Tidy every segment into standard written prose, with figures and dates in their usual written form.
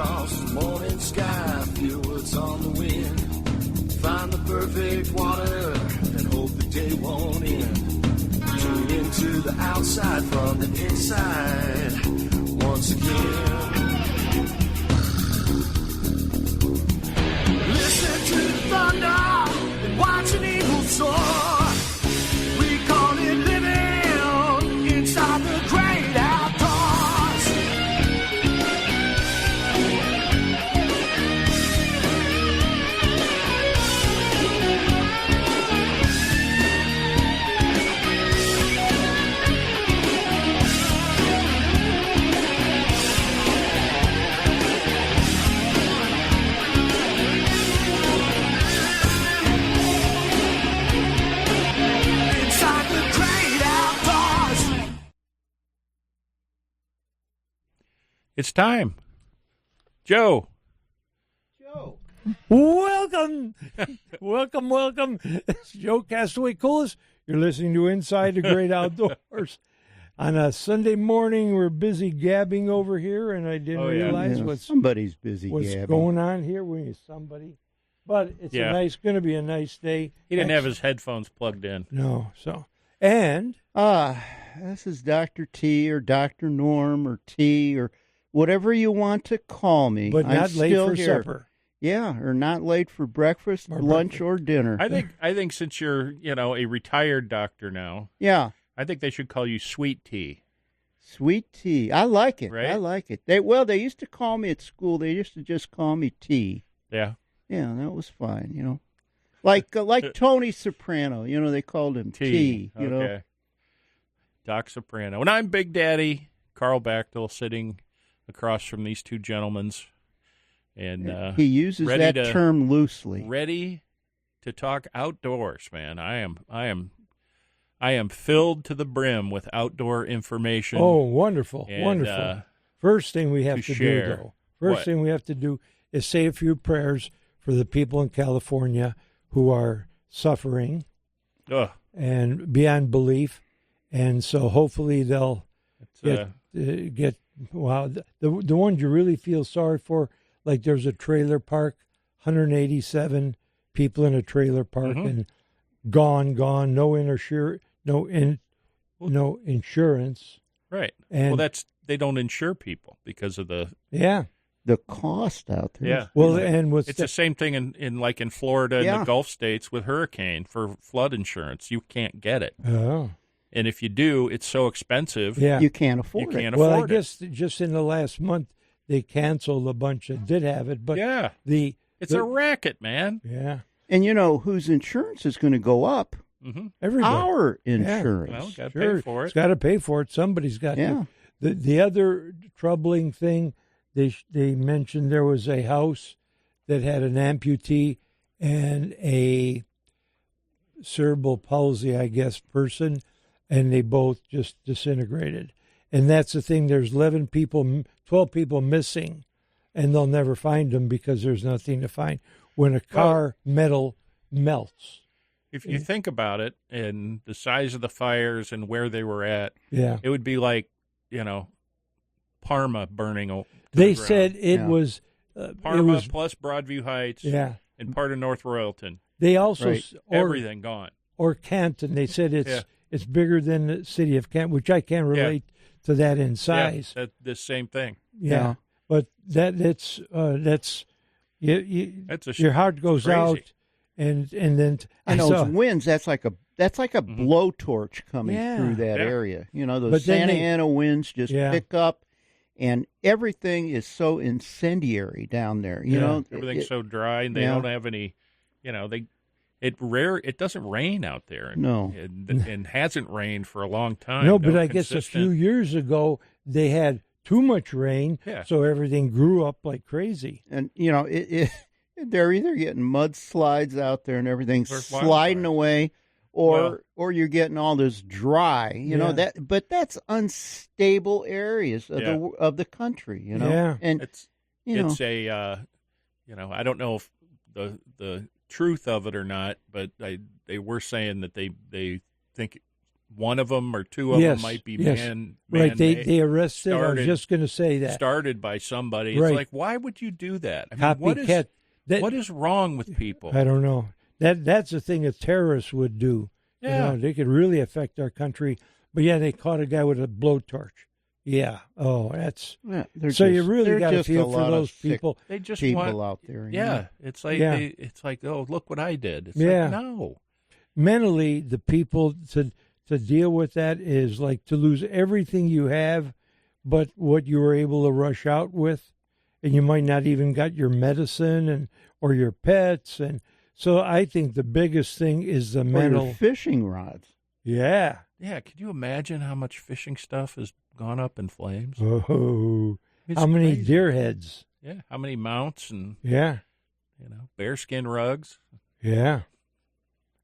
across the morning sky. Feel what's on the wind. Find the perfect water and hope the day won't end. Tune into the outside from the inside once again. Listen to the thunder and watch an eagle soar. We call it living inside the great outdoors. It's time. Joe. Welcome. welcome. It's Joe Castaway Coolis. You're listening to Inside the Great Outdoors. On a Sunday morning, we're busy gabbing over here, and I didn't realize somebody's busy what's gabbing. going on here. We need somebody. But it's going to be a nice day. He didn't have his headphones plugged in. No. And this is Dr. T or Dr. Norm or T or whatever you want to call me. But I'm not late still for here. supper. Yeah, or not late for breakfast, lunch, or dinner. I think since you're, a retired doctor now, yeah, I think they should call you Sweet Tea. Sweet Tea. I like it. Right? I like it. They used to call me at school. They used to just call me T. Yeah. Yeah, that was fine, Like Tony Soprano, they called him T, Okay. Doc Soprano. And I'm Big Daddy Carl Bachtel, sitting across from these two gentlemen, and he uses that term loosely. Ready to talk outdoors, man. I am filled to the brim with outdoor information. Oh, wonderful, and, wonderful. First thing we have to do, though. First thing we have to do is say a few prayers for the people in California who are suffering and beyond belief, and so hopefully they'll get. Wow, the ones you really feel sorry for, like there's a trailer park, 187 people in a trailer park, and gone, no insurance. Right. And they don't insure people because of the cost out there. Yeah. Well, and it's the same thing in Florida and the Gulf states with hurricane for flood insurance. You can't get it. Oh. And if you do, it's so expensive. Yeah. You can't afford it. Well, I guess just in the last month they canceled a bunch that did have it, but it's a racket, man. Yeah. And whose insurance is going to go up? Mm-hmm. Everybody. Our insurance. Well, got to pay for it. It's got to pay for it. Somebody's got to. The other troubling thing, they mentioned there was a house that had an amputee and a cerebral palsy, I guess, person, and they both just disintegrated. And that's the thing. There's 12 people missing, and they'll never find them because there's nothing to find when a car metal melts. If you think about it and the size of the fires and where they were at, it would be like, Parma burning. They said it was Parma plus Broadview Heights and part of North Royalton. They also everything gone. Or Canton. They said it's bigger than the city of Canton, which I can't relate to that in size. Yeah, the same thing. Yeah. But that's your heart goes crazy. out, and then those winds. That's like a blowtorch coming through that area. Those Santa Ana winds just pick up, and everything is so incendiary down there. Everything's so dry, and they don't have any. It doesn't rain out there. No, and hasn't rained for a long time. No, but I guess a few years ago they had too much rain, so everything grew up like crazy. And they're either getting mudslides out there and everything's sliding away, or you're getting all this dry. But that's unstable areas of the country. And it's I don't know if the truth of it or not, but they were saying that they think one of them or two of them might be man. Right, they arrested. I was just going to say that started by somebody. It's right. like, why would you do that? I mean, Copycat. What is wrong with people? I don't know. That's the thing a terrorist would do. Yeah, they could really affect our country. But yeah, they caught a guy with a blowtorch. Yeah. Oh, that's so. You really got to feel for those people. They just people want, out there. Yeah, it's like it's like, oh, look what I did. It's like, no. Mentally, the people to deal with that is like to lose everything you have, but what you were able to rush out with, and you might not even got your medicine or your pets, and so I think the biggest thing is the mental. Your fishing rods. Yeah. Yeah, could you imagine how much fishing stuff has gone up in flames? Oh, how many crazy. Deer heads? Yeah, how many mounts and bearskin rugs? Yeah,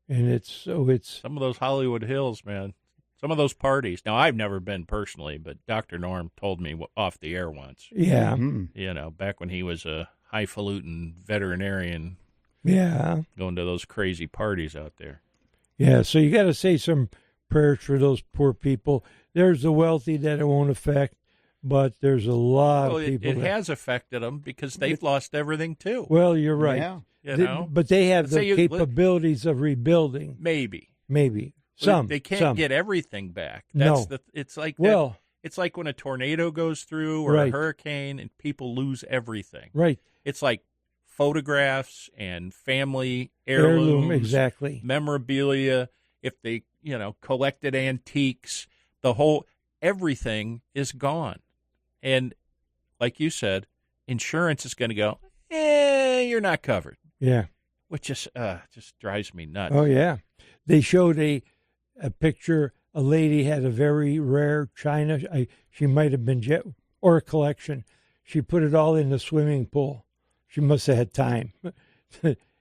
and it's some of those Hollywood Hills, man. Some of those parties. Now, I've never been personally, but Dr. Norm told me off the air once. Yeah, back when he was a highfalutin veterinarian. Yeah, going to those crazy parties out there. Yeah, so you got to say some prayers for those poor people. There's the wealthy that it won't affect, but there's a lot of people. It has affected them because they've lost everything too. Well, you're right. Yeah. But they have the capabilities of rebuilding. Maybe. Some. They can't get everything back. It's like it's like when a tornado goes through or a hurricane and people lose everything. Right. It's like photographs and family heirlooms, exactly, memorabilia. If they, collected antiques, everything is gone. And like you said, insurance is going to go, you're not covered. Yeah. Which just drives me nuts. Oh, yeah. They showed a picture. A lady had a very rare china. She might have been or a collection. She put it all in the swimming pool. She must have had time.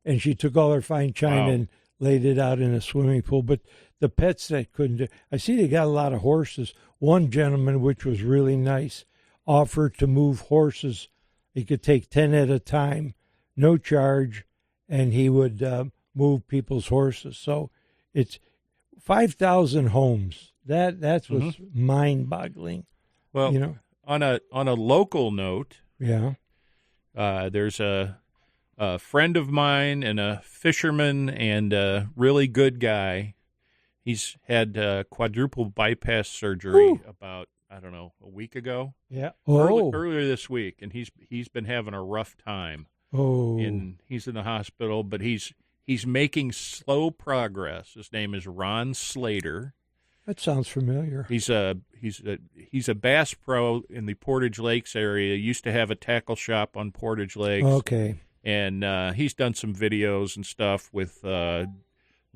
And she took all her fine china and laid it out in a swimming pool. But the pets that couldn't do, I see they got a lot of horses. One gentleman, which was really nice, offered to move horses. He could take 10 at a time, no charge, and he would move people's horses. So it's 5,000 homes. That's what's mind-boggling. Well, on a local note, there's a friend of mine and a fisherman and a really good guy. He's had quadruple bypass surgery about, a week ago. Yeah. Earlier this week, and he's been having a rough time. Oh. He's in the hospital, but he's making slow progress. His name is Ron Slater. That sounds familiar. He's a bass pro in the Portage Lakes area. Used to have a tackle shop on Portage Lakes. Okay. And he's done some videos and stuff with the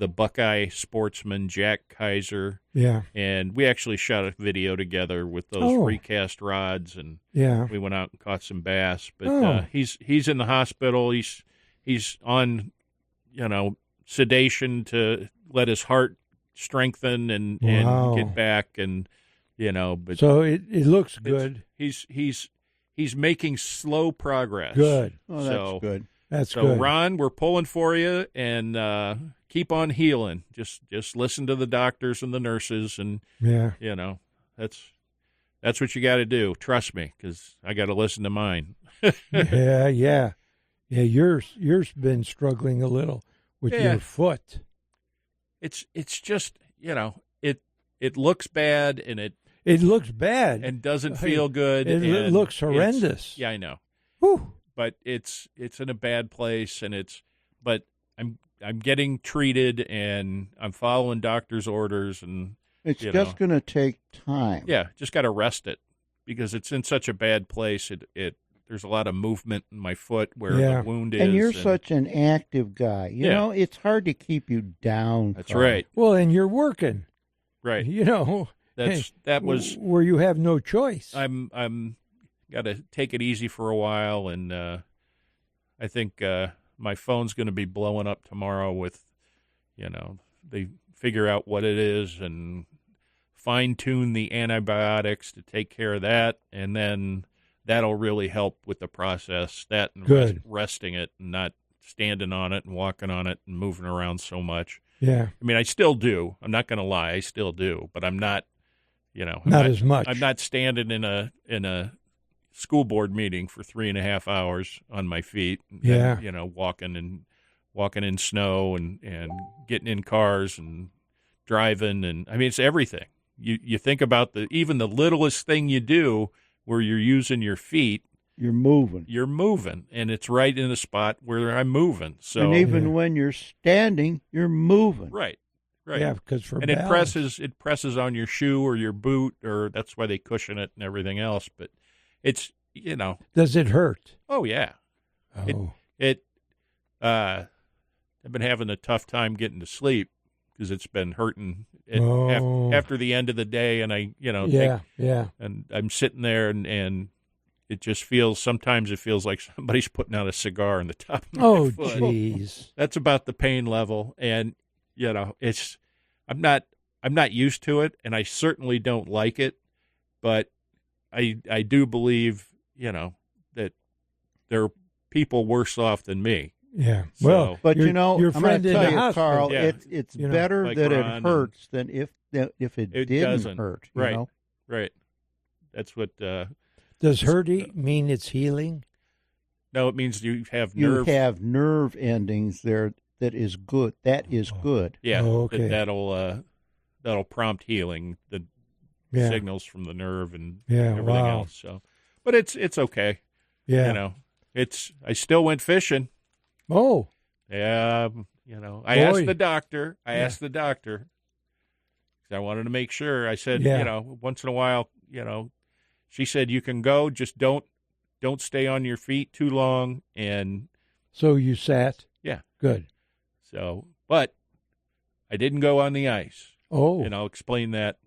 Buckeye sportsman, Jack Kaiser. Yeah. And we actually shot a video together with those recast rods, and we went out and caught some bass. But he's in the hospital. He's on, sedation to let his heart strengthen and get back, and but so it looks good. He's making slow progress. Good. Oh, that's good. That's so good. Ron, we're pulling for you, and keep on healing. Just listen to the doctors and the nurses, and that's what you got to do. Trust me, because I got to listen to mine. yeah. Yours been struggling a little with your foot. It's just it looks bad, and it looks bad and doesn't feel good. It looks horrendous. Yeah, I know. Whew. But it's in a bad place, but I'm getting treated, and I'm following doctor's orders, and it's just going to take time. Yeah, just got to rest it because it's in such a bad place. There's a lot of movement in my foot where the wound is. And you're such an active guy. You know, it's hard to keep you down. That's right. Well, and you're working. Right. That was where you have no choice. I'm got to take it easy for a while, and I think my phone's going to be blowing up tomorrow with, they figure out what it is and fine-tune the antibiotics to take care of that, and then that'll really help with the process. That and resting it and not standing on it and walking on it and moving around so much. Yeah. I mean, I still do. I'm not going to lie. I still do, but I'm not, not as much. I'm not standing in a school board meeting for 3.5 hours on my feet. Yeah. And, walking in snow and getting in cars and driving. And I mean, it's everything. You think about even the littlest thing you do where you're using your feet. You're moving. And it's right in the spot where I'm moving. So, and even when you're standing, you're moving. Right. Yeah, because balance. It presses on your shoe or your boot, or that's why they cushion it and everything else. But it's Does it hurt? Oh yeah. Oh. I've been having a tough time getting to sleep because it's been hurting after the end of the day, and and I'm sitting there and it just sometimes it feels like somebody's putting out a cigar in the top of my foot. Oh, jeez. That's about the pain level. And, I'm not used to it, and I certainly don't like it, but I do believe, that there are people worse off than me. Yeah. So, well, but your I'm friend going to tell in the you, Carl, hospital, it's better like that Ron it hurts than if it didn't doesn't. hurt. Right. You know? Right. That's what. Does hurt mean it's healing? No, it means you have nerve. You have nerve endings there. That is good. That is good. Yeah. Oh, okay. That'll prompt healing. The signals from the nerve and everything else. So, but it's okay. Yeah. I still went fishing. Oh. Yeah. I asked the doctor. Because I wanted to make sure. I said, once in a while, she said you can go, just don't stay on your feet too long. And so you sat. Yeah. Good. So, but I didn't go on the ice. Oh. And I'll explain that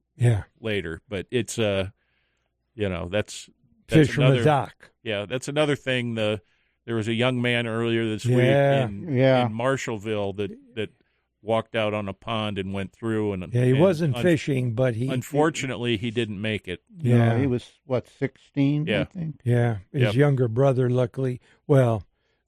later. But it's that's fish from another, the dock. Yeah, that's another thing. There was a young man earlier this week in Marshallville that walked out on a pond and went through. And he wasn't fishing, but unfortunately he didn't make it. Yeah, he was 16. Yeah, I think. Yeah, his younger brother, luckily,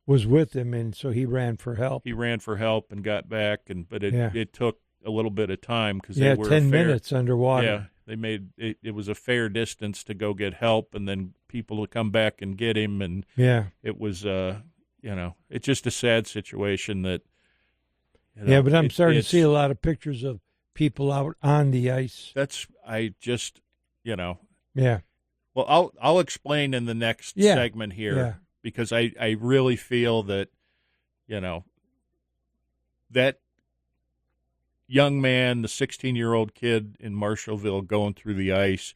was with him, and so he ran for help. He ran for help and got back, but it took a little bit of time because they were 10 minutes underwater. Yeah, they made it. It was a fair distance to go get help, and then people to come back and get him, and it was it's just a sad situation that. But I'm starting to see a lot of pictures of people out on the ice. Yeah. Well, I'll explain in the next segment here. Yeah. Because I really feel that, that young man, the 16-year-old kid in Marshallville going through the ice,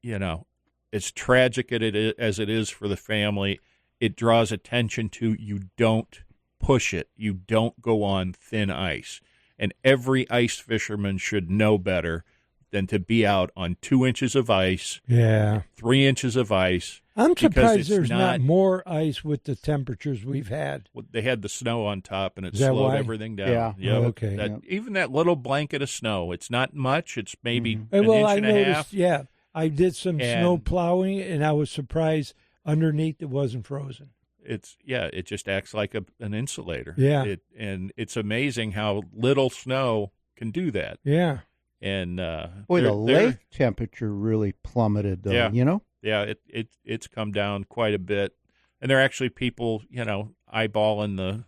as tragic as it is for the family, it draws attention to you don't push it. You don't go on thin ice. And every ice fisherman should know better than to be out on 2 inches of ice, 3 inches of ice. I'm surprised there's not more ice with the temperatures we've had. Well, they had the snow on top, and it slowed everything down. Yeah. Yep. Okay. Even that little blanket of snow, it's not much. It's maybe an inch and a half. Yeah, I did some snow plowing, and I was surprised underneath it wasn't frozen. It just acts like an insulator. Yeah. And it's amazing how little snow can do that. Yeah. And the lake temperature really plummeted, though. Yeah. Yeah, it's come down quite a bit, and there are actually people eyeballing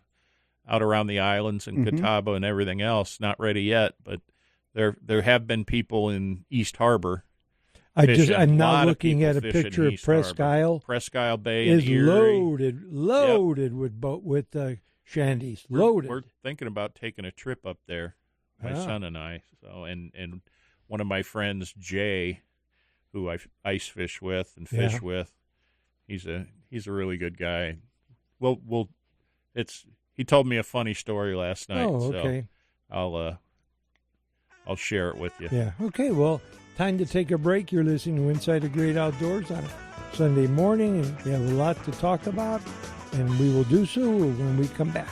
out around the islands and Catawba and everything else. Not ready yet, but there have been people in East Harbor. I'm now looking at a picture of Presque Isle. Presque Isle Bay is in Erie. loaded with shanties. Loaded. We're thinking about taking a trip up there, my son and I. So and one of my friends, Jay, who I ice fish with and fish with, he's a really good guy. He told me a funny story last night. Oh, okay. So I'll share it with you. Yeah. Okay. Well, time to take a break. You're listening to Inside the Great Outdoors on a Sunday morning, and we have a lot to talk about, and we will do so when we come back.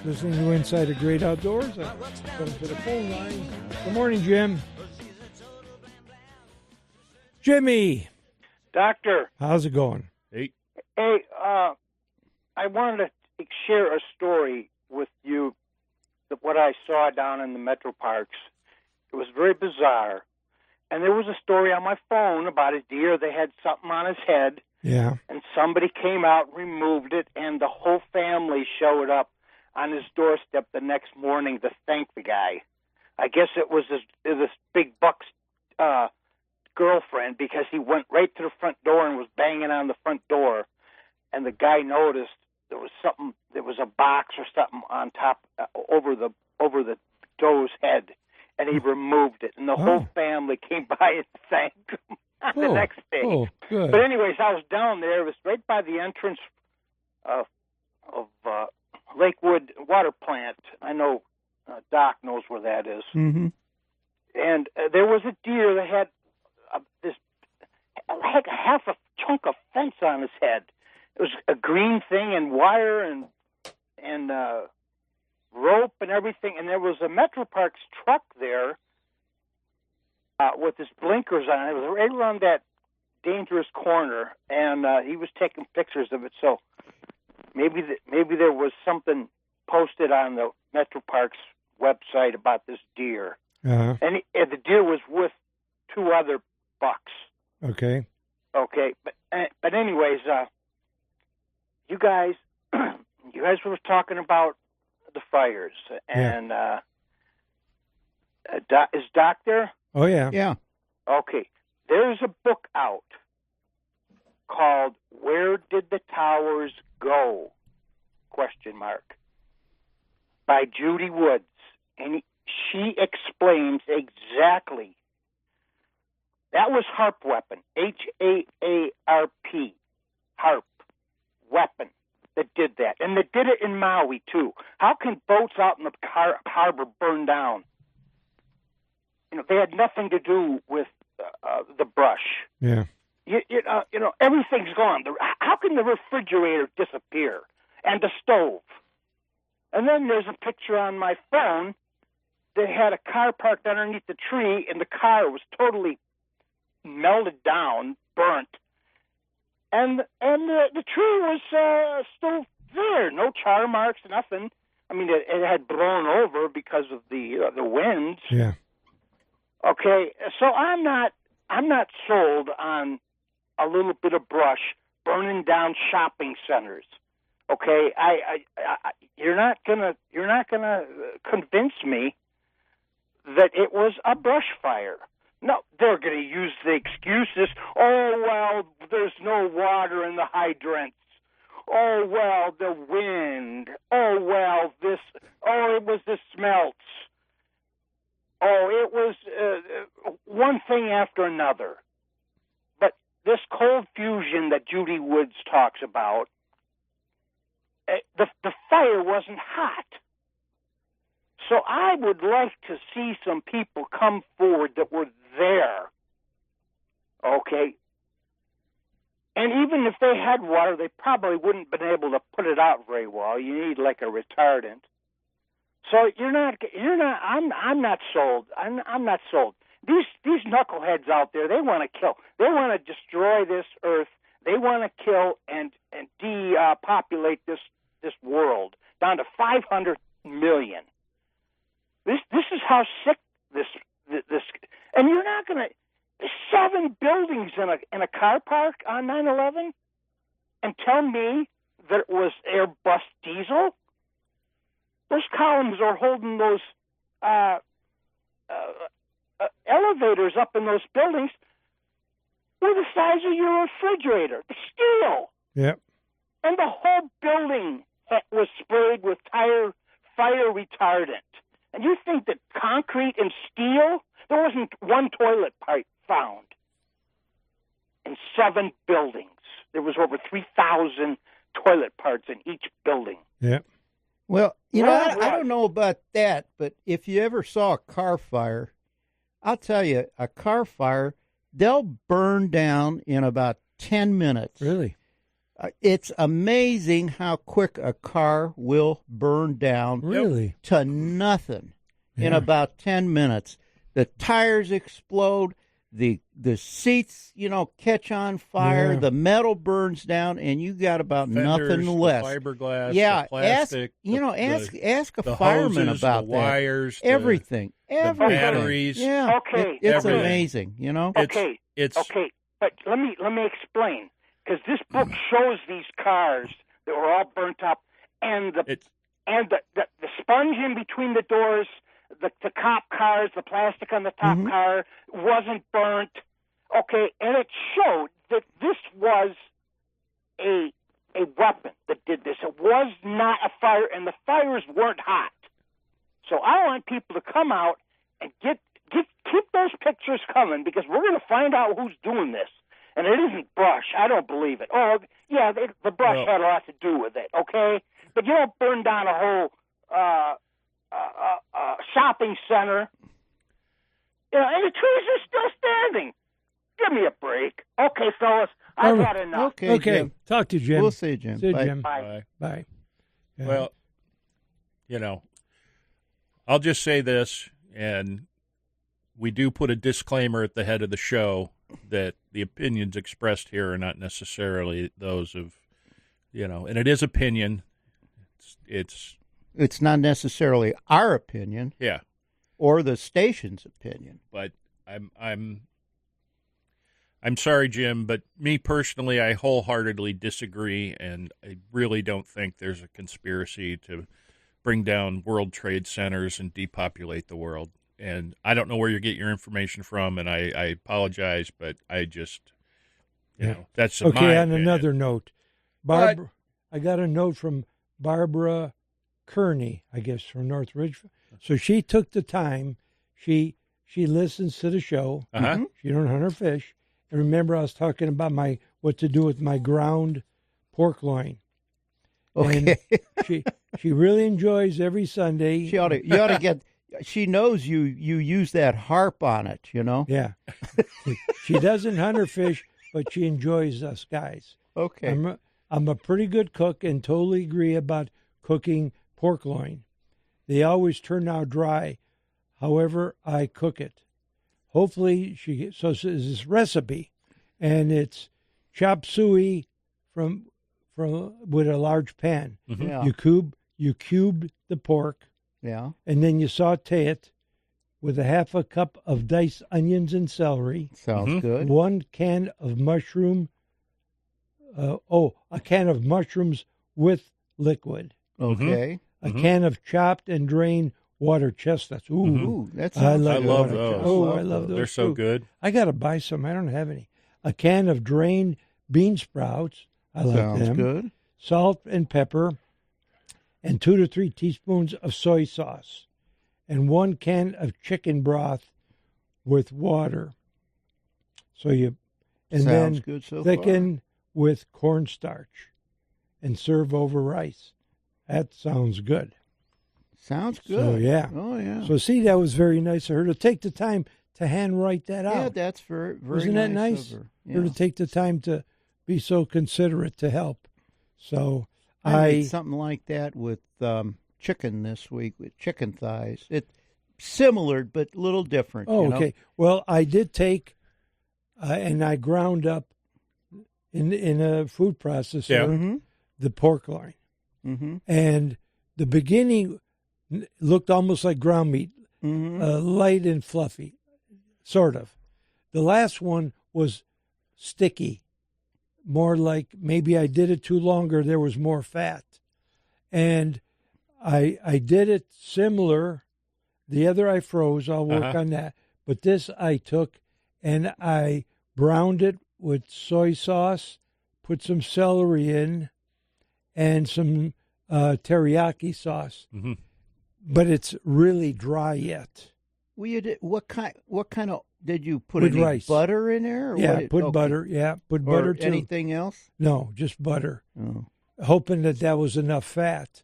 listening to Inside the Great Outdoors. Come to the phone line. Good morning, Jim. Jimmy. Doctor. How's it going? Hey. Hey, I wanted to share a story with you of what I saw down in the Metro Parks. It was very bizarre. And there was a story on my phone about a deer that had something on his head. Yeah. And somebody came out, removed it, and the whole family showed up on his doorstep the next morning to thank the guy. I guess it was this big buck's girlfriend, because he went right to the front door and was banging on the front door. And the guy noticed there was a box or something on top over the doe's head, and he removed it. And the whole family came by and thanked him the next day. Oh, good. But anyways, I was down there. It was right by the entrance of Lakewood Water Plant. I know Doc knows where that is. Mm-hmm. And there was a deer that had like half a chunk of fence on his head. It was a green thing and wire and rope and everything. And there was a Metro Parks truck there with his blinkers on. It was right around that dangerous corner, and he was taking pictures of it. So maybe there was something posted on the Metro Parks website about this deer. Uh-huh. And the deer was with two other bucks. Okay. Okay, but anyways, you guys were talking about the fires, and is Doc there? Oh yeah. Yeah. Okay, there's a book out called "Where Did the Towers Go?" ? by Judy Woods, and she explains exactly. That was HAARP weapon, HAARP, HAARP weapon that did that, and they did it in Maui too. How can boats out in the harbor burn down? They had nothing to do with the brush. Yeah. You know, everything's gone. How can the refrigerator disappear and the stove? And then there's a picture on my phone. They had a car parked underneath the tree, and the car was totally melted down, burnt, and the tree was still there. No char marks, nothing. I mean, it had blown over because of the winds. Yeah. Okay, so I'm not sold on a little bit of brush burning down shopping centers. Okay, you're not gonna convince me that it was a brush fire. No, they're going to use the excuses. Oh, well, there's no water in the hydrants. Oh, well, the wind. Oh, well, this. Oh, it was the smelts. Oh, it was one thing after another. But this cold fusion that Judy Woods talks about, the fire wasn't hot. So I would like to see some people come forward that were there, okay? And even if they had water, they probably wouldn't have been able to put it out very well. You need like a retardant. So I'm not sold. I'm not sold. These knuckleheads out there, they want to kill. They want to destroy this earth. They want to kill and depopulate this world down to 500 million. This is how sick this and you're not going to 7 buildings in a car park on 9/11 and tell me that it was Airbus diesel. Those columns are holding those elevators up in those buildings were the size of your refrigerator. Steel. Yep. And the whole building was sprayed with fire retardant. And you think that concrete and steel, there wasn't one toilet pipe found in 7 buildings. There was over 3,000 toilet parts in each building. Yeah. Well, I don't know about that, but if you ever saw a car fire, I'll tell you, a car fire, they'll burn down in about 10 minutes. Really? It's amazing how quick a car will burn down Really? to nothing in about 10 minutes. The tires explode, the seats, catch on fire, the metal burns down, and you got about nothing left. The fiberglass, yeah, the plastic, ask a the fireman hoses, about the that. wires, Everything, the batteries. Yeah, Okay. it's everything. amazing. It's Okay, but let me explain, because this book shows these cars that were all burnt up, and the sponge in between the doors, the cop cars, the plastic on the top car wasn't burnt. Okay, and it showed that this was a weapon that did this. It was not a fire, and the fires weren't hot. So I want people to come out and keep those pictures coming, because we're going to find out who's doing this. And it isn't brush. I don't believe it. Oh, yeah, the brush had a lot to do with it, okay? But you don't burn down a whole shopping center. And the trees are still standing. Give me a break. Okay, fellas, I've had enough. Okay, Jim. Talk to Jim. We'll see you, Jim. See you, Bye. Jim. Bye. Bye. Yeah. Well, I'll just say this, and we do put a disclaimer at the head of the show that the opinions expressed here are not necessarily those of, and it is opinion. It's not necessarily our opinion, Yeah, or the station's opinion. but I'm sorry, Jim, but me personally, I wholeheartedly disagree, and I really don't think there's a conspiracy to bring down World Trade Centers and depopulate the world. And I don't know where you get your information from, and I apologize, but I just, that's my okay. On opinion. another note, Barbara, I got a note from Barbara Kearney, I guess, from North Ridgeville. So she took the time. She listens to the show. Uh-huh. She don't hunt her fish. And remember, I was talking about what to do with my ground pork loin. Okay. And she really enjoys every Sunday. You ought to get. She knows you use that harp on it, Yeah. She doesn't hunt her fish, but she enjoys us guys. Okay. I'm a pretty good cook and totally agree about cooking pork loin. They always turn out dry, however I cook it. Hopefully so this is this recipe, and it's chop suey from with a large pan. Mm-hmm. Yeah. You cube the pork. Yeah. And then you saute it with a half a cup of diced onions and celery. Sounds good. 1 can of mushroom. A can of mushrooms with liquid. Okay. A can of chopped and drained water chestnuts. Ooh, Ooh, that I sounds love good. love those. Oh, I love those. They're so too. good. I got to buy some. I don't have any. A can of drained bean sprouts. I like Sounds them. good. Salt and pepper, and 2 to 3 teaspoons of soy sauce, and 1 can of chicken broth with water. So Sounds then good so thicken with cornstarch, and serve over rice. That sounds good. Sounds good. So yeah. Oh yeah. So see, that was very nice of her to take the time to hand write that out. Yeah, that's very Isn't that nice? of her. Her Yeah. to take the time to be so considerate to help. So I made something like that with chicken this week, with chicken thighs. It's similar but a little different. Oh, you know? okay. Well, I did take and I ground up in a food processor Mm-hmm. the pork loin, Mm-hmm. and the beginning looked almost like ground meat, Mm-hmm. light and fluffy, sort of. The last one was sticky, more like maybe I did it too long or there was more fat, and I did it similar. The other I froze. I'll work on that. But this I took and I browned it with soy sauce, put some celery in, and some teriyaki sauce. Mm-hmm. But it's really dry yet. Well, you did, what kind of did you put With any rice. butter in there? Or Yeah, what put okay. butter. Yeah, put Or butter too. anything else? No, just butter. Oh. Hoping that was enough fat.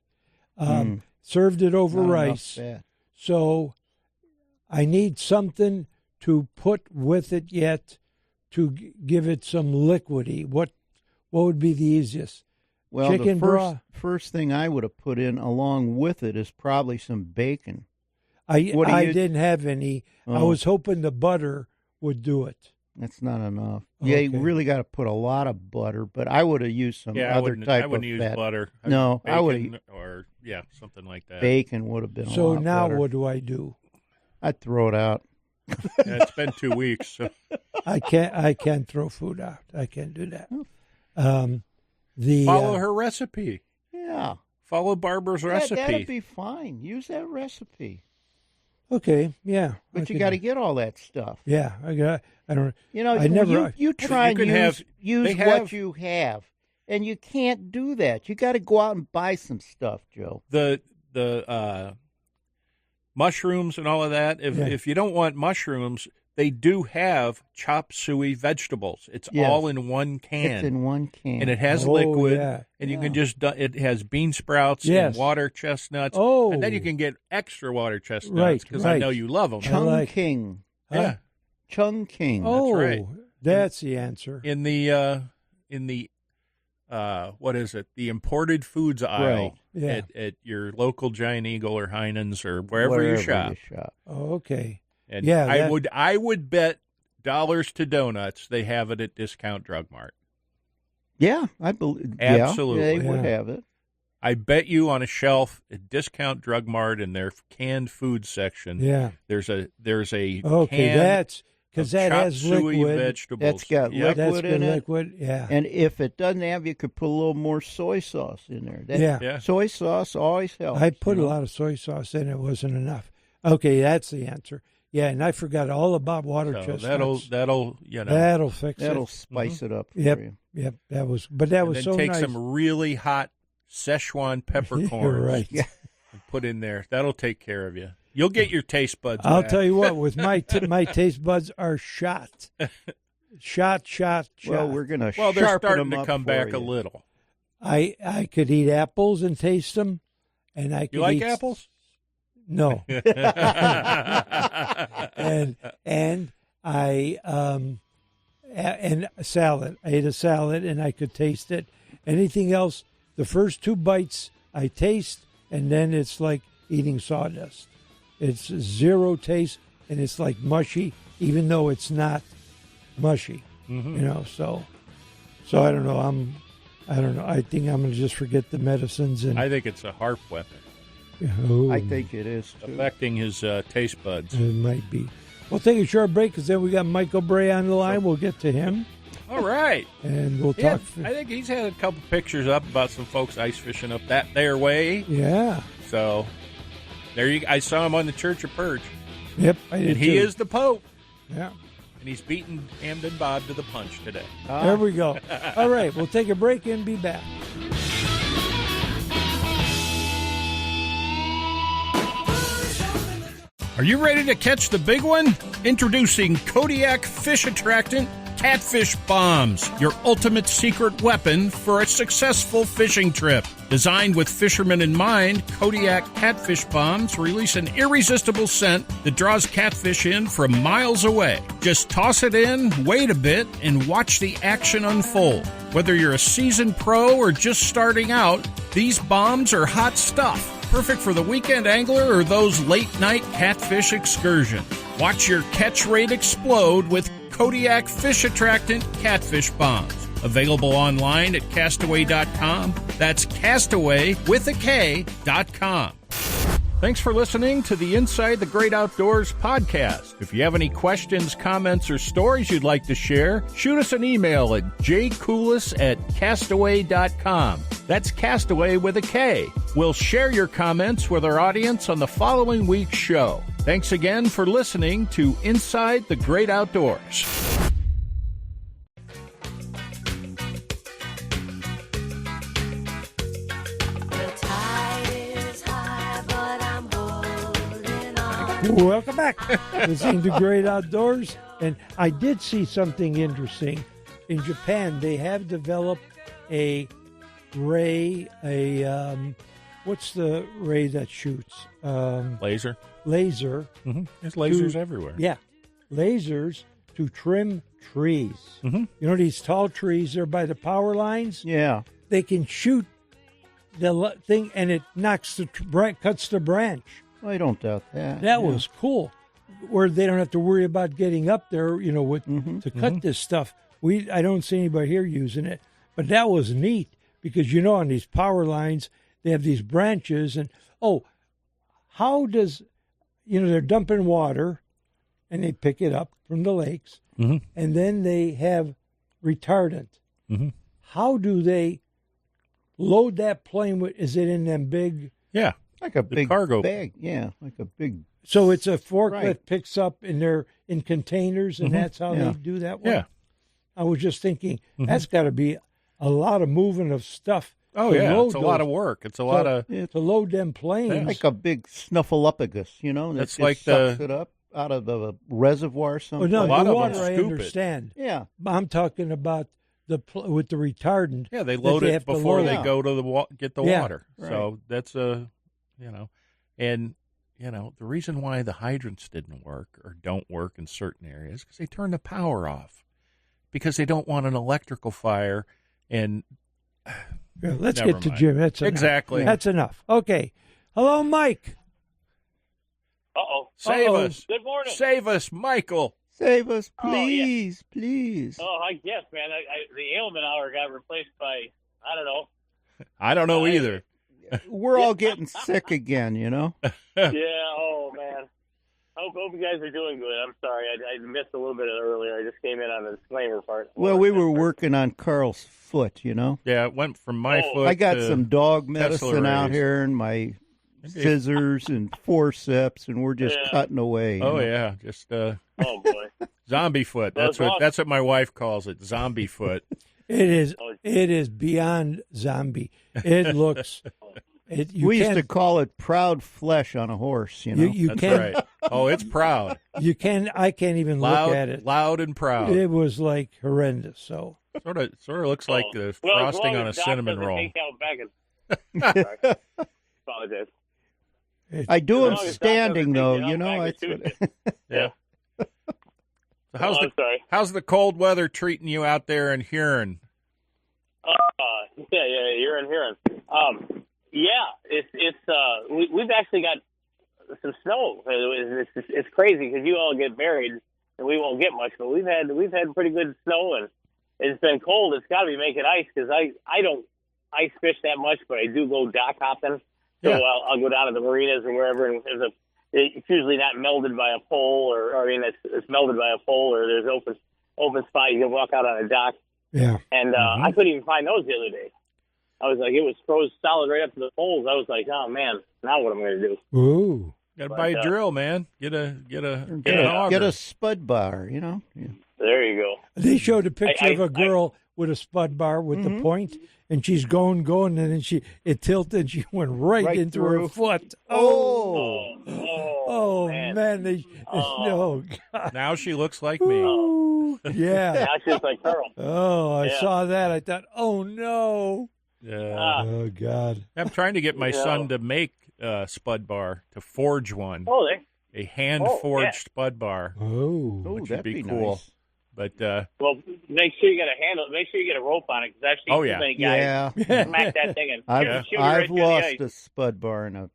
Served it over Not enough rice. fat. So I need something to put with it yet to give it some liquidy. What What would be the easiest? Well, Chicken the first thing I would have put in along with it is probably some bacon. I didn't have any. I was hoping the butter would do it. That's not enough. Yeah, you really got to put a lot of butter, but I would have used some other type of fat. I wouldn't use butter. No, bacon, I would or something like that. Bacon would have been. So a lot now better. what do I do? I'd throw it out. Yeah, it's been 2 weeks. So. I can't throw food out. I can't do that. Follow her recipe. Yeah. Follow Barbara's recipe. That'd be fine. Use that recipe. Okay, yeah. But you got to get all that stuff. Yeah, I don't. You try and use what you have, and you can't do that. You got to go out and buy some stuff, Joe. The mushrooms and all of that. If you don't want mushrooms, they do have chop suey vegetables. It's all in one can. It's in one can. And it has liquid, and you can just, it has bean sprouts and water chestnuts. Oh. And then you can get extra water chestnuts because I know you love them. Chungking. Yeah. Chungking. Oh, that's right. That's the answer. In the what is it? The imported foods aisle at your local Giant Eagle or Heinen's or wherever you shop. Oh, okay. And I would bet dollars to donuts they have it at Discount Drug Mart. Yeah, I believe. Absolutely, they would have it. I bet you on a shelf at Discount Drug Mart in their canned food section. Yeah, there's a can that's because that has liquid. Vegetables. That's got liquid in it. Liquid, yeah. And if it doesn't have, you could put a little more soy sauce in there. Soy sauce always helps. I put a lot of soy sauce in. It wasn't enough. Okay, that's the answer. Yeah, and I forgot all about water chestnuts. That'll fix it. That'll spice it up for you. Yep, that was so nice. Take some really hot Szechuan peppercorns and put in there. That'll take care of you. You'll get your taste buds I'll back. tell you what, with my taste buds are shot. Shot. Well, we're going to they're starting to come back a little. I could eat apples and taste them, and I could You like apples? No. and I and salad. I ate a salad and I could taste it. Anything else, the first 2 bites I taste, and then it's like eating sawdust. It's zero taste, and it's like mushy, even though it's not mushy. Mm-hmm. So I don't know. I don't know. I think I'm going to just forget the medicines. And I think it's a harp weapon. Oh, I think it is, too. Affecting his taste buds. It might be. We'll take a short break because then we got Michael Bray on the line. We'll get to him. All right. And we'll talk. I think he's had a couple pictures up about some folks ice fishing up their way. Yeah. So there you. I saw him on the Church of Perch. Yep, I did. And he is the Pope. Yeah. And he's beating Hamden Bob to the punch today. There we go. All right. We'll take a break and be back. Are you ready to catch the big one? Introducing Kodiak Fish Attractant Catfish Bombs, your ultimate secret weapon for a successful fishing trip. Designed with fishermen in mind, Kodiak Catfish Bombs release an irresistible scent that draws catfish in from miles away. Just toss it in, wait a bit, and watch the action unfold. Whether you're a seasoned pro or just starting out, these bombs are hot stuff. Perfect for the weekend angler or those late-night catfish excursions. Watch your catch rate explode with Kodiak Fish Attractant Catfish Bombs. Available online at Castaway.com. That's Castaway with a K.com. Thanks for listening to the Inside the Great Outdoors podcast. If you have any questions, comments, or stories you'd like to share, shoot us an email at jcoulis@castaway.com. That's Castaway with a K. We'll share your comments with our audience on the following week's show. Thanks again for listening to Inside the Great Outdoors. Welcome back. Listening to Great Outdoors. And I did see something interesting. In Japan, they have developed a ray, what's the ray that shoots? Laser. Laser. Mm-hmm. There's lasers everywhere. Yeah. Lasers to trim trees. Mm-hmm. You know these tall trees there by the power lines? Yeah. They can shoot the thing, and it knocks cuts the branch. I don't doubt that. That was cool. Where they don't have to worry about getting up there, you know, with to cut this stuff. I don't see anybody here using it, but that was neat because you know on these power lines they have these branches, and how does they're dumping water, and they pick it up from the lakes, and then they have retardant. How do they load that plane with? Is it in them big? Yeah, like a big cargo bag. Yeah, like a big. So it's a forklift Right. picks up in containers, and that's how they do that one. Yeah. I was just thinking that's got to be a lot of moving of stuff. Oh to yeah, load it's a lot of work. It's a lot of to load them planes. Like a big snuffleupagus, that That's just like sucks it up out of the reservoir. Oh, Someplace. no, a lot the of water them I scoop it. understand. Yeah. I'm talking about with the retardant. yeah. They that load they it have to before load. they go to get the Yeah. water. Right. So that's and the reason why the hydrants didn't work or don't work in certain areas because they turn the power off because they don't want an electrical fire and. Yeah, let's Never get to mind. Jim. That's enough. Exactly. That's enough. Okay. Hello, Mike. Uh-oh. Save Uh-oh. us. Good morning. Save us, Michael. Save us, Oh, yeah. please, please. Oh, I guess, man. The ailment hour got replaced by, I don't know. I don't know either. We're all getting sick again, Yeah, oh, man. Hope you guys are doing good. I'm sorry. I missed a little bit earlier. I just came in on the disclaimer part. Well, we were working on Carl's foot, Yeah, it went from my foot. I got to some dog Tesla medicine out rays. here and my scissors and forceps, and we're just Yeah. cutting away. Oh yeah, just Oh, boy. zombie foot. Well, That's what my wife calls it. Zombie foot. It is. Oh. It is beyond zombie. It looks. You we used can't- to call it proud flesh on a horse, You That's can't. right. Oh, it's proud. You can. I can't even Loud, look at it. loud and proud. It was like horrendous. So Sort of looks like the Well, as frosting long on a as Doc cinnamon doesn't roll. take out back and- Sorry. Apologize. I do As them long as Doc standing, doesn't though. take it out That's back what, and Yeah. So Oh, I'm sorry. how's the cold weather treating you out there in Huron? Yeah, you're in Huron. We've actually got some snow. It's crazy because you all get buried and we won't get much, but we've had pretty good snow and it's been cold. It's got to be making ice because I don't ice fish that much, but I do go dock hopping. So Yeah. I'll go down to the marinas or wherever, and it's usually not melded by a pole, it's melded by a pole, or there's open spot you can walk out on a dock. yeah. And I couldn't even find those the other day. I was like, it was frozen solid right up to the poles. I was like, oh man, now what am I going to do? Ooh. Got to But, buy a drill, man. Get an auger. get a spud bar, Yeah. There you go. They showed a picture I- of a girl with a spud bar with the point, and she's going, and then it tilted, and she went right into her through. foot. Oh. Oh man. man! Oh God! Now she looks like me. Yeah. Now she's just like Carl. Oh, I Yeah. saw that. I thought, oh no! Yeah. Oh God! I'm trying to get my son to make a spud bar, to forge one, Oh, a hand forged spud bar. Oh, Oh, Which would that'd be be cool. nice. But well, make sure you get a handle. Make sure you get a rope on it because I've seen Oh, too yeah. many guys Yeah. smack that thing and I've shoot you right I've through the lost ice. a spud bar in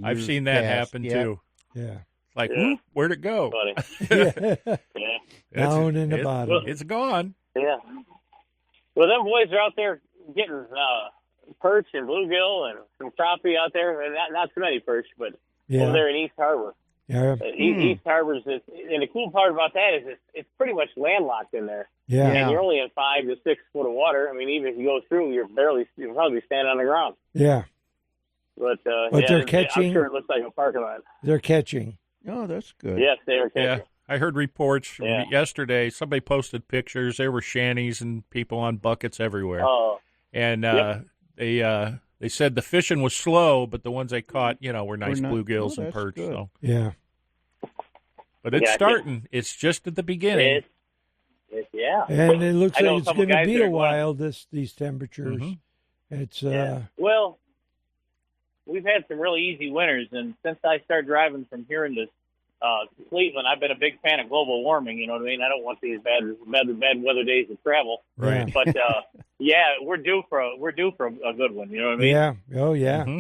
I've years seen that past. happen Yeah. too. yeah. Like, Yeah. whoop, where'd it go? Funny. Yeah. Yeah. Down in the bottom. It's gone. Yeah. Well, them boys are out there getting perch and bluegill and some crappie out there. And not so many perch, but over Yeah. there in East Harbor. Yeah. East Harbor's, and the cool part about that is it's pretty much landlocked in there. Yeah. And you're only in 5 to 6 foot of water. I mean, even if you go through, you'll probably stand on the ground. Yeah. But they're catching- I'm sure it looks like a parking lot. They're catching. Oh, that's good. Yes, they are catching. Yeah. I heard reports from Yeah. yesterday. Somebody posted pictures. There were shanties and people on buckets everywhere. Oh, And Yep. they said the fishing was slow, but the ones they caught, were nice not- bluegills oh, and that's perch. good. So, Yeah. but it's Yeah, I think- starting. It's just at the beginning. yeah. And it looks I know like a it's couple going to guys be that a are going- while. These temperatures. Mhm. It's Yeah. Well, we've had some really easy winters, and since I started driving from Huron to Cleveland, I've been a big fan of global warming. You know what I mean? I don't want these bad weather days to travel. Right. But we're due for a good one. You know what I mean? Yeah. Oh, yeah. Mm-hmm.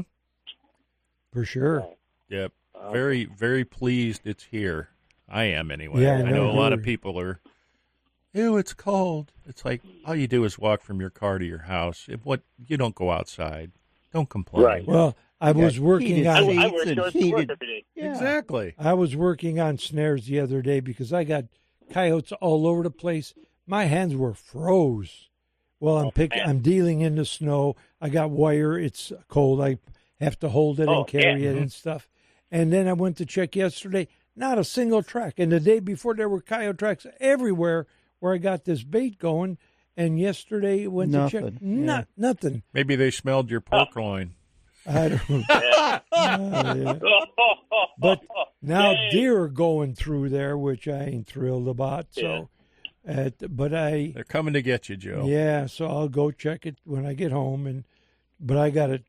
For sure. Yep. Very, very pleased it's here. I am anyway. Yeah, I know a lot of we're- people are, ew, it's cold. It's like all you do is walk from your car to your house. You don't go outside. Don't complain. Right. Well, I was working heated I on wear seats shorts and to work heated. every day. Yeah. Exactly. I was working on snares the other day because I got coyotes all over the place. My hands were froze. Well, man. I'm dealing in the snow. I got wire. It's cold. I have to hold it and carry it and stuff. And then I went to check yesterday. Not a single track. And the day before, there were coyote tracks everywhere where I got this bait going. And yesterday, went to check. Nothing. Maybe they smelled your pork loin. I don't know. Yeah. But now deer are going through there, which I ain't thrilled about. So, but They're coming to get you, Joe. yeah, so I'll go check it when I get home. But I got it.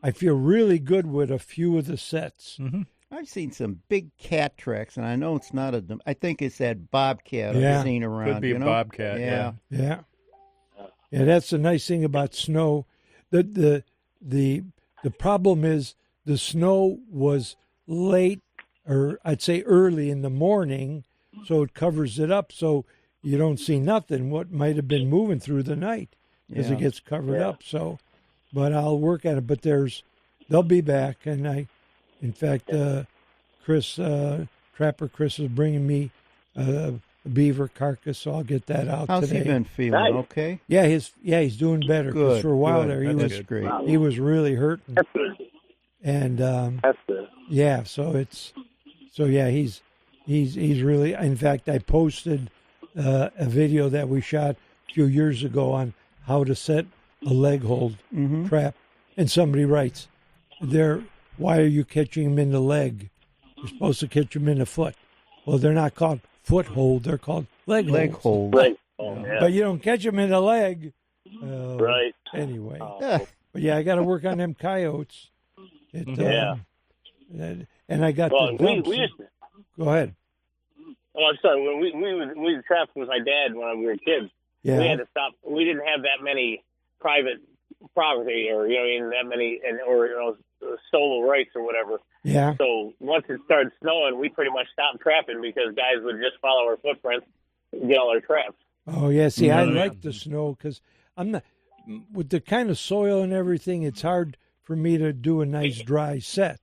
I feel really good with a few of the sets. Mm-hmm. I've seen some big cat tracks, and I know it's not I think it's that bobcat Yeah. I've seen around. Could be you a know? bobcat. Yeah. Yeah, that's the nice thing about snow. The problem is the snow was late, or I'd say early in the morning, so it covers it up, so you don't see nothing. What might have been moving through the night because it gets covered up. So, but I'll work at it. But they'll be back, and in fact, Chris Trapper Chris is bringing me a beaver carcass, so I'll get that out How's today. he been feeling? Nice. Okay. Yeah, he's doing better. 'Cause Good. for a while good. there, That's great. he was really hurting, That's good. and That's good. yeah, he's really. In fact, I posted a video that we shot a few years ago on how to set a leg hold trap, and somebody writes, why are you catching him in the leg? You're supposed to catch him in the foot. Well, they're not called foothold; they're called leg holds. hold. Right. Oh, yeah. But you don't catch him in the leg. Right. Anyway, Yeah. but yeah, I got to work on them coyotes. Yeah. And I got Well, the dumps. we used to. Go ahead. Oh, I'm sorry. When we would trap with my dad when we were kids, we Yeah. had to stop. We didn't have that many private property, or that many, or solo rights or whatever. Yeah. So once it started snowing, we pretty much stopped trapping because guys would just follow our footprints and get all our traps. Oh yeah. See, I like the snow because I'm not with the kind of soil and everything. It's hard for me to do a nice dry set.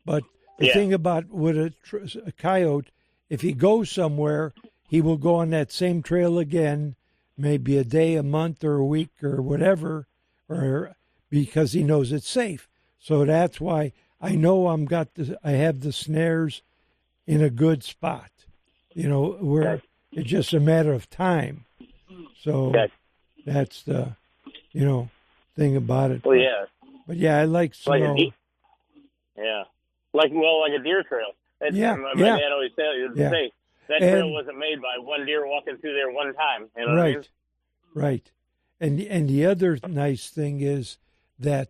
But the thing about with a coyote, if he goes somewhere, he will go on that same trail again, maybe a day, a month, or a week, or whatever, or because he knows it's safe. So that's why I know I have the snares in a good spot. Where it's just a matter of time. So that's the thing about it. Well, yeah. But yeah, I like snow. Like a deer trail. My dad always say that trail wasn't made by one deer walking through there one time. You know what I mean? Right. And the other nice thing is that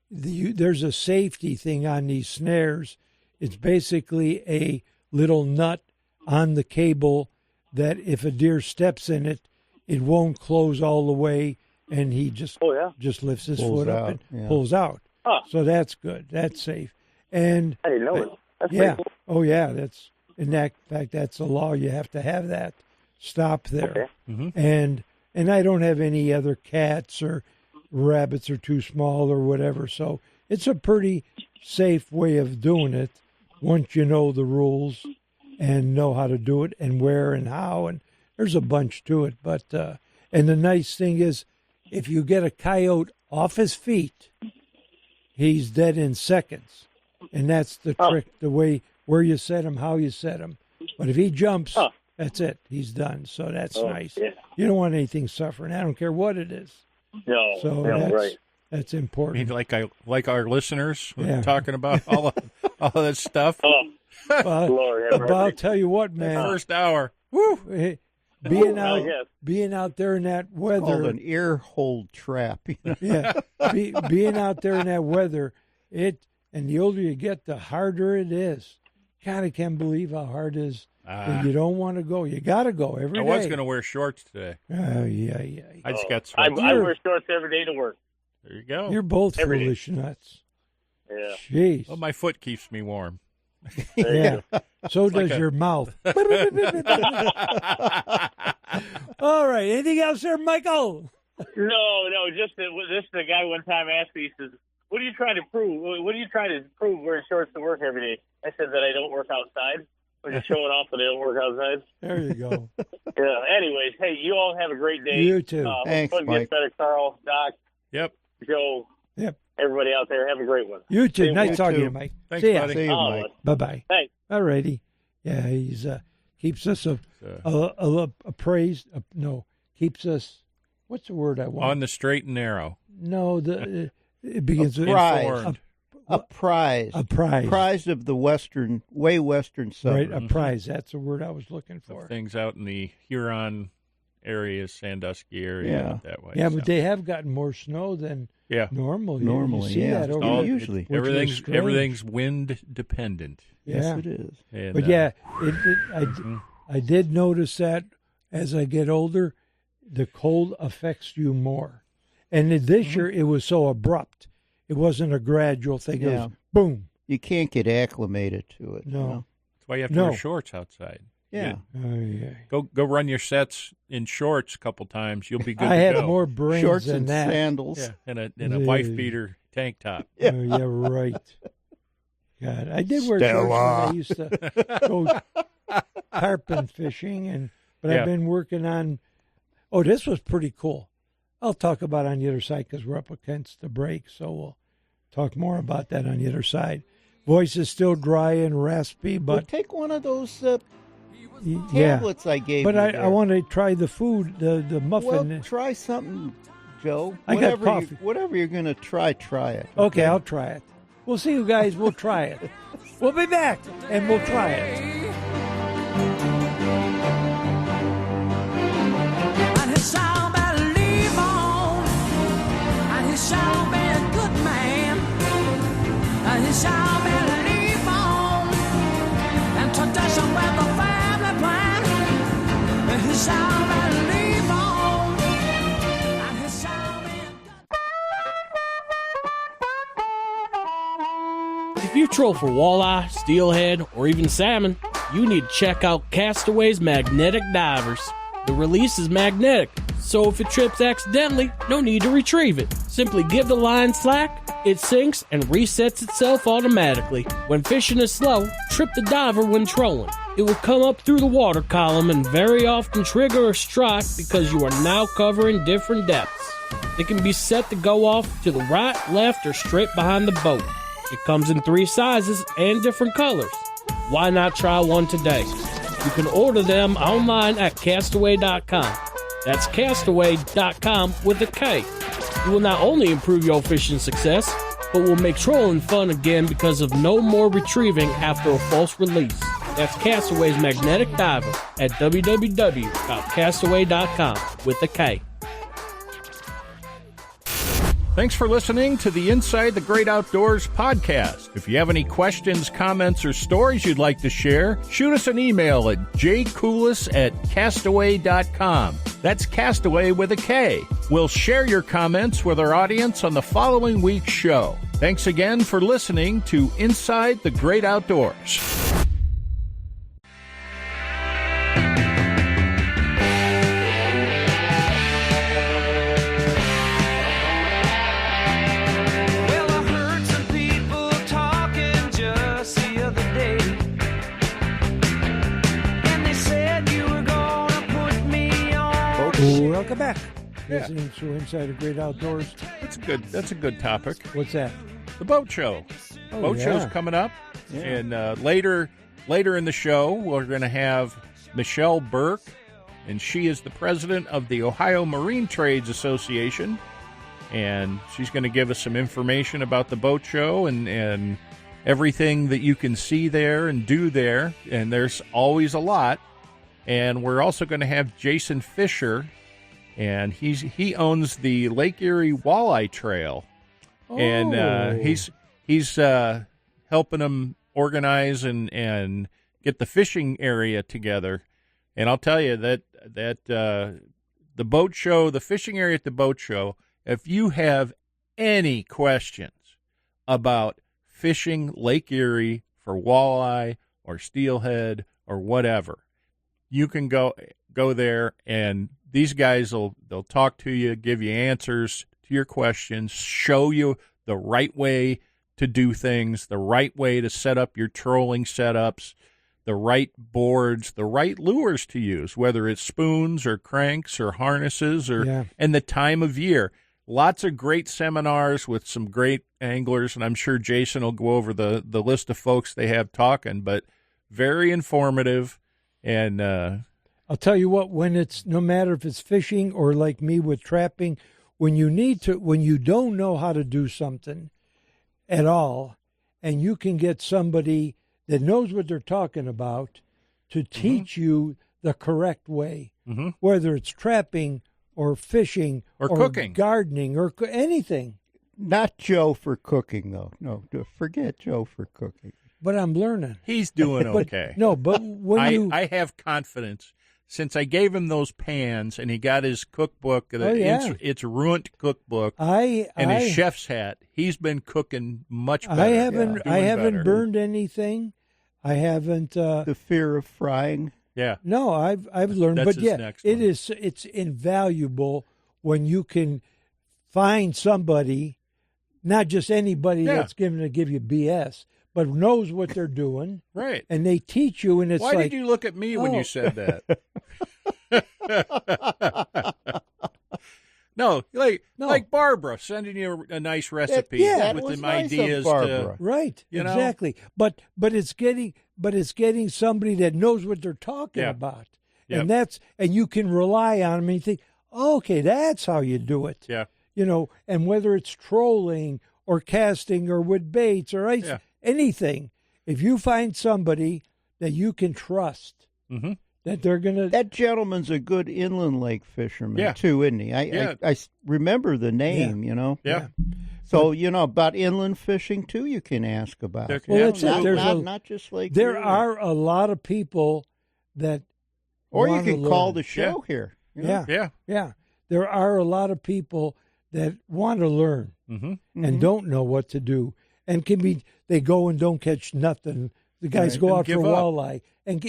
there's a safety thing on these snares. It's basically a little nut on the cable that if a deer steps in it, it won't close all the way, and he just lifts his foot up and pulls out. Huh. So that's good. That's safe. And I didn't know it. That's yeah. pretty cool. Oh yeah. In fact, that's the law. You have to have that stop there. Okay. And I don't have any other cats or rabbits are too small or whatever. So it's a pretty safe way of doing it once you know the rules and know how to do it and where and how. And there's a bunch to it. But and the nice thing is, if you get a coyote off his feet, he's dead in seconds. And that's the trick, the way where you set him, how you set him. But if he jumps, that's it. He's done. So that's nice. Yeah. You don't want anything suffering. I don't care what it is. No. So that's I important. mean, like our listeners talking about all that stuff. Oh, Lord, but I'll tell you what, man. First hour. Woo! Being out there in that weather, called an ear hold trap. Yeah, being out there in that weather, and the older you get, the harder it is. God, I can't believe how hard it is. You don't want to go. You got to go every day. I was going to wear shorts today. Yeah. I just got I sweats. wear shorts every day to work. There you go. You're both Every day. foolish nuts. Yeah. Jeez. Well, my foot keeps me warm. Yeah. So does your mouth. All right. Anything else there, Michael? No. Just the guy one time asked me, he says, "What are you trying to prove? What are you trying to prove wearing shorts to work every day?" I said that I don't work outside. I'm just showing off that I don't work outside. There you go. Yeah. Anyways, hey, you all have a great day. You too. Thanks, Hope it Mike. gets better, Carl, Doc, Yep. Joe. Yep. Everybody out there, have a great one. You too. Same Nice here. talking to too. you, Mike. Thanks, See ya. buddy. See you, Mike. Bye-bye. Thanks. All righty. Yeah, he's keeps us appraised. Keeps us. What's the word I want? On the straight and narrow. No, it begins with Informed. Apprised. Apprised of the western suburbs. Right, apprised. That's the word I was looking for. Things out in the Huron area, Sandusky area, Yeah. out that way. Yeah, so. but they have gotten more snow than normal. Normally, you see yeah. that over Oh, there, usually. which was strange. Everything's wind dependent. Yes, Yeah. it is. And, But yeah, I did notice that as I get older, the cold affects you more. And this year, it was so abrupt. It wasn't a gradual thing. It Yeah. was boom. You can't get acclimated to it. No. you know? that's why you have to wear shorts outside. Yeah. Oh, yeah. Go run your sets in shorts a couple times. You'll be good I to had go. more brains Shorts than and that. sandals. Yeah, and a wife beater tank top. Yeah. Oh, yeah, right. God, I did wear shorts when I used to go tarpon fishing, but Yeah. I've been working on. Oh, this was pretty cool. I'll talk about it on the other side because we're up against the break, so we'll talk more about that on the other side. Voice is still dry and raspy, Well, but take one of those yeah. tablets I gave But you. I there. want to try the food, the muffin. Well, try something, Joe. I got coffee. Whatever you're going to try it. Okay, I'll try it. We'll see you guys. We'll try it. We'll be back, and we'll try it. And he shall believe on, and he shall be a good man, and he shall believe on, and tradition with the family plan, and he shall believe on, and he shall be a good. If you troll for walleye, steelhead, or even salmon, you need to check out Castaway's Magnetic Divers. The release is magnetic, so if it trips accidentally, no need to retrieve it. Simply give the line slack, it sinks and resets itself automatically. When fishing is slow, trip the diver when trolling. It will come up through the water column and very often trigger a strike because you are now covering different depths. It can be set to go off to the right, left, or straight behind the boat. It comes in 3 sizes and different colors. Why not try one today? You can order them online at castaway.com. That's castaway.com with a K. You will not only improve your fishing success, but will make trolling fun again because of no more retrieving after a false release. That's Castaway's Magnetic Diver at www.castaway.com with a K. Thanks for listening to the Inside the Great Outdoors podcast. If you have any questions, comments, or stories you'd like to share, shoot us an email at jcoulis@castaway.com. That's Castaway with a K. We'll share your comments with our audience on the following week's show. Thanks again for listening to Inside the Great Outdoors. Well, I heard some people talking just the other day, and they said you were gonna put me on. Welcome back. Listening to Inside the Great Outdoors. That's a good topic. What's that? The boat show. Oh, Boat yeah. show's coming up, and later in the show we're going to have Michelle Burke, and she is the president of the Ohio Marine Trades Association, and she's going to give us some information about the boat show and everything that you can see there and do there, and there's always a lot. And we're also going to have Jason Fisher, and he owns the Lake Erie Walleye Trail. And he's helping them organize and get the fishing area together. And I'll tell you that the boat show, the fishing area at the boat show, if you have any questions about fishing Lake Erie for walleye or steelhead or whatever, you can go there, and these guys they'll talk to you, give you answers to your questions, show you the right way to do things, the right way to set up your trolling setups, the right boards, the right lures to use, whether it's spoons or cranks or harnesses and the time of year. Lots of great seminars with some great anglers, and I'm sure Jason will go over the list of folks they have talking, but very informative. And I'll tell you what, when it's, no matter if it's fishing or like me with trapping, when you don't know how to do something at all, and you can get somebody that knows what they're talking about to teach you the correct way, whether it's trapping or fishing or cooking, gardening, or anything. Not Joe for cooking, though. No, forget Joe for cooking. But I'm learning. He's doing okay. But when I have confidence. Since I gave him those pans and he got his cookbook, it's Ruined cookbook, and his chef's hat, he's been cooking much better. I haven't burned anything. I haven't. The fear of frying. Yeah. No, I've learned. That's but his it's invaluable when you can find somebody, not just anybody that's going to give you BS, but knows what they're doing. Right. And they teach you, and it's Why did you look at me when you said that? No, like Barbara sending you a nice recipe with some ideas. Right, exactly. But it's getting somebody that knows what they're talking about, and you can rely on them. And you think, okay, that's how you do it. Yeah, and whether it's trolling or casting or with baits or ice. Yeah. Anything, if you find somebody that you can trust, that they're gonna. That gentleman's a good inland lake fisherman too, isn't he? I remember the name, Yeah. So about inland fishing too, you can ask about. Well, that's it. Not just like there are a lot of people that. Or you can call the show here. Yeah. There are a lot of people that want to learn and don't know what to do. And they go and don't catch nothing. The guys go out for walleye and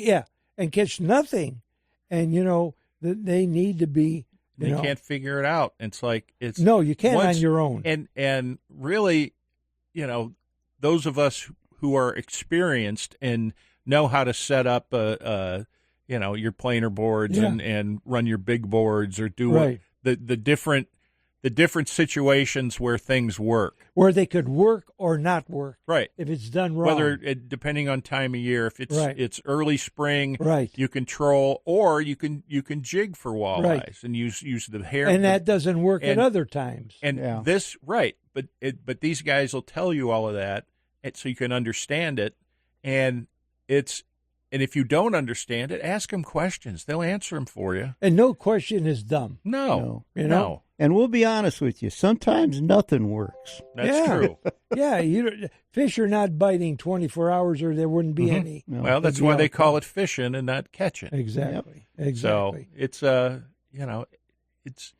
catch nothing. And they need to be. They can't figure it out. It's like no, you can't on your own. And really, those of us who are experienced and know how to set up your planer boards and run your big boards or do the different situations where things work. Where they could work or not work. Right. If it's done wrong. Depending on time of year. If it's early spring, right, you can troll, or you can jig for walleyes and use the hair. And that doesn't work at other times. And but these guys will tell you all of that so you can understand it. And if you don't understand it, ask them questions. They'll answer them for you. And no question is dumb. No. No. And we'll be honest with you. Sometimes nothing works. That's true. Fish are not biting 24 hours, or there wouldn't be any. No. Well, that's why they call it fishing and not catching. Exactly. Yep. Exactly. So it's.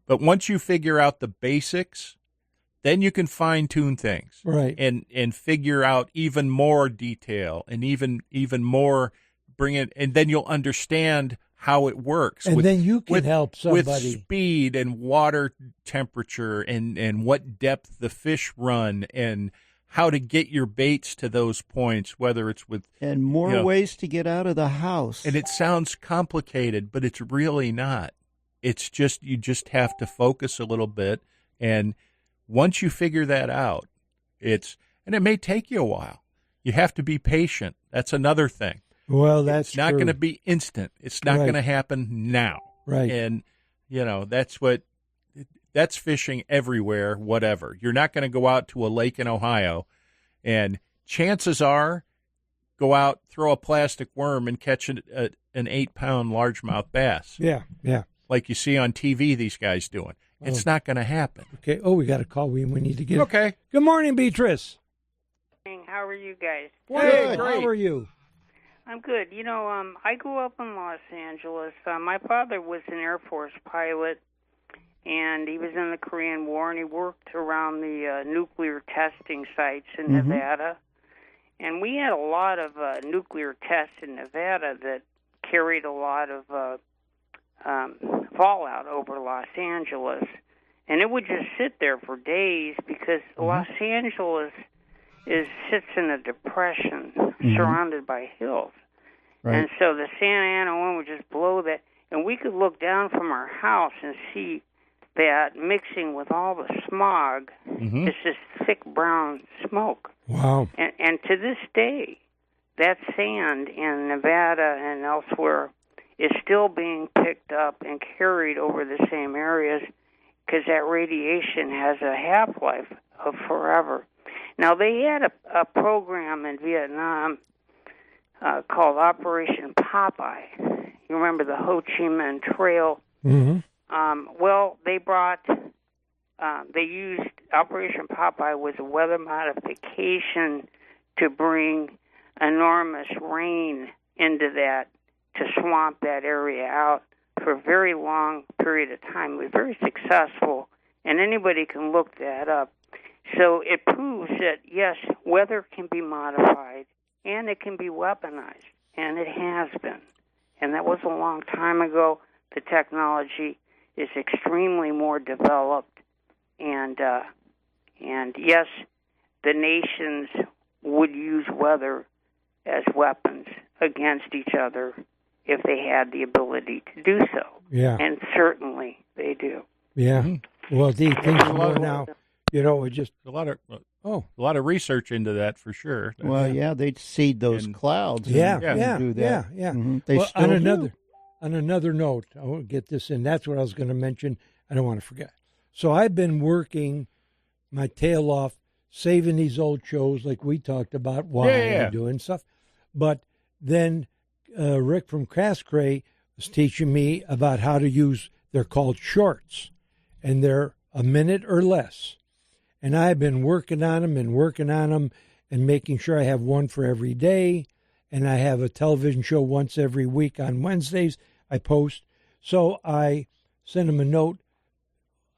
But once you figure out the basics, then you can fine tune things, right? And figure out even more detail and even more bring it, and then you'll understand how it works. And then you can help somebody with speed and water temperature and what depth the fish run and how to get your baits to those points, whether it's with and more ways to get out of the house. And it sounds complicated, but it's really not. It's just you just have to focus a little bit, and once you figure that out, and it may take you a while. You have to be patient. That's another thing. Well, that's not going to be instant. It's not going to happen now. Right. And, that's fishing everywhere, whatever. You're not going to go out to a lake in Ohio and chances are go out, throw a plastic worm and catch an 8-pound largemouth bass. Yeah. Like you see on TV these guys doing. It's not going to happen. Okay. Oh, we got a call. We need to get. Okay. Good morning, Beatrice. How are you guys? Hey, how are you? I'm good. You know, I grew up in Los Angeles. My father was an Air Force pilot, and he was in the Korean War, and he worked around the nuclear testing sites in Nevada. And we had a lot of nuclear tests in Nevada that carried a lot of fallout over Los Angeles. And it would just sit there for days because Los Angeles sits in a depression surrounded by hills. Right. And so the Santa Ana wind would just blow that. And we could look down from our house and see that mixing with all the smog is this thick brown smoke. Wow. And to this day, that sand in Nevada and elsewhere is still being picked up and carried over the same areas because that radiation has a half-life of forever. Now, they had a program in Vietnam called Operation Popeye. You remember the Ho Chi Minh Trail? Well, they used Operation Popeye was a weather modification to bring enormous rain into that, to swamp that area out for a very long period of time. It was very successful, and anybody can look that up. So it proves that, yes, weather can be modified, and it can be weaponized, and it has been. And that was a long time ago. The technology is extremely more developed, and yes, the nations would use weather as weapons against each other if they had the ability to do so. Yeah. And certainly they do. Yeah. Well, these things more now, you know, it just a lot of research into that for sure. Well, yeah, they'd seed those clouds. Do that. Yeah. They well, still do. On another note, I want to get this in. That's what I was going to mention. I don't want to forget. So I've been working my tail off, saving these old shows like we talked about while we're doing stuff. But then Rick from Cascray was teaching me about how to use, they're called shorts, and they're a minute or less. And I've been working on them and making sure I have one for every day. And I have a television show once every week on Wednesdays I post. So I sent him a note.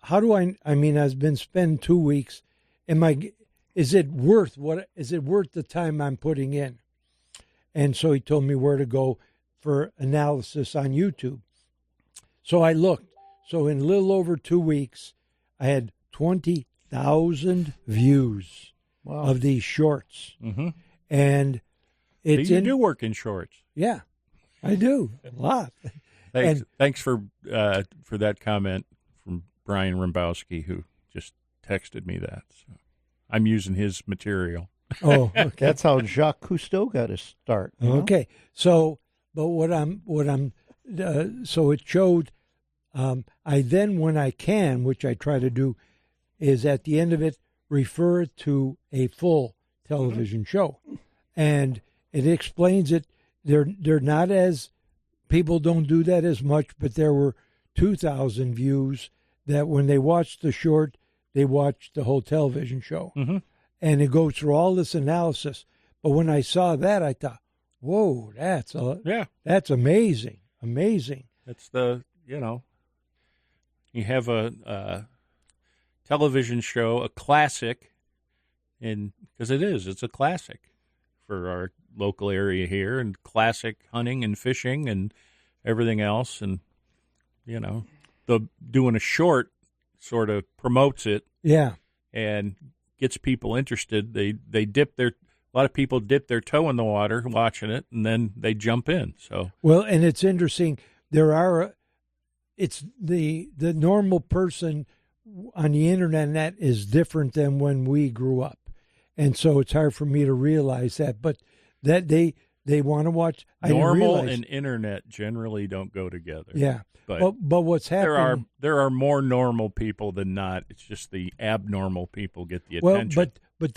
How do I mean, I've been spending 2 weeks. Is it worth the time I'm putting in? And so he told me where to go for analysis on YouTube. So I looked. So in a little over 2 weeks, I had 20,000 views of these shorts. And it's you do work in shorts. Yeah, I do. A lot. Thanks for that comment from Brian Rimbowski, who just texted me that. So I'm using his material. Oh, okay. That's how Jacques Cousteau got his start. Okay. So, but so it showed, I then, when I can, which I try to do, is at the end of it, refer to a full television show. And it explains it. They're not as, people don't do that as much, but there were 2,000 views that when they watched the short, they watched the whole television show. And it goes through all this analysis. But when I saw that, I thought, whoa, that's amazing. Amazing. That's you have a television show, a classic, because it's a classic for our local area here, and classic hunting and fishing and everything else. And, doing a short sort of promotes it. Yeah. And gets people interested. A lot of people dip their toe in the water watching it, and then they jump in. So well, and it's interesting. It's the normal person on the internet is different than when we grew up, and so it's hard for me to realize that. But that they want to watch. Normal and internet generally don't go together. Yeah. But what's happening? There are more normal people than not. It's just the abnormal people get the attention. Well, but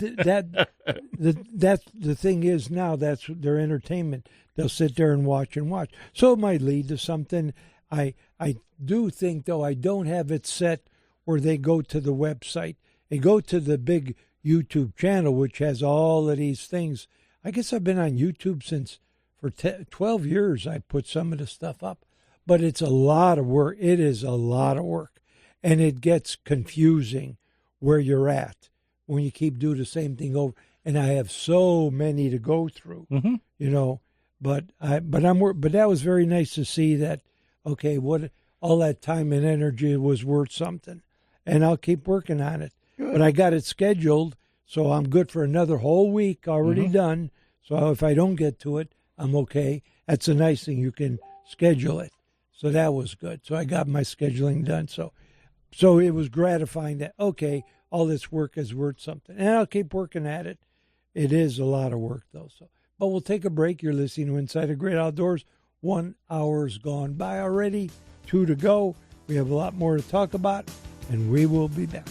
that's the thing is now that's their entertainment. They'll sit there and watch. So it might lead to something. I do think though I don't have it set where they go to the website. They go to the big YouTube channel, which has all of these things. I guess I've been on YouTube for 12 years. I put some of the stuff up, but it's a lot of work. It is a lot of work, and it gets confusing where you're at when you keep doing the same thing over. And I have so many to go through, you know. But that was very nice to see that. Okay, what all that time and energy was worth something, and I'll keep working on it. Good. But I got it scheduled, so I'm good for another whole week already done. So if I don't get to it, I'm okay. That's a nice thing. You can schedule it. So that was good. So I got my scheduling done. So it was gratifying that, okay, all this work is worth something. And I'll keep working at it. It is a lot of work, though. But we'll take a break. You're listening to Inside the Great Outdoors. 1 hour's gone by already. 2 to go. We have a lot more to talk about, and we will be back.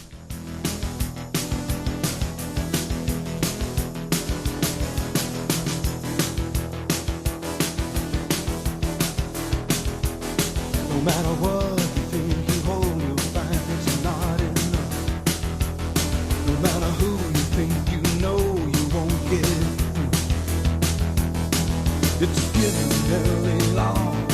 No matter what you think you hold, you'll find it's not enough. No matter who you think you know, you won't get through. It's getting very long.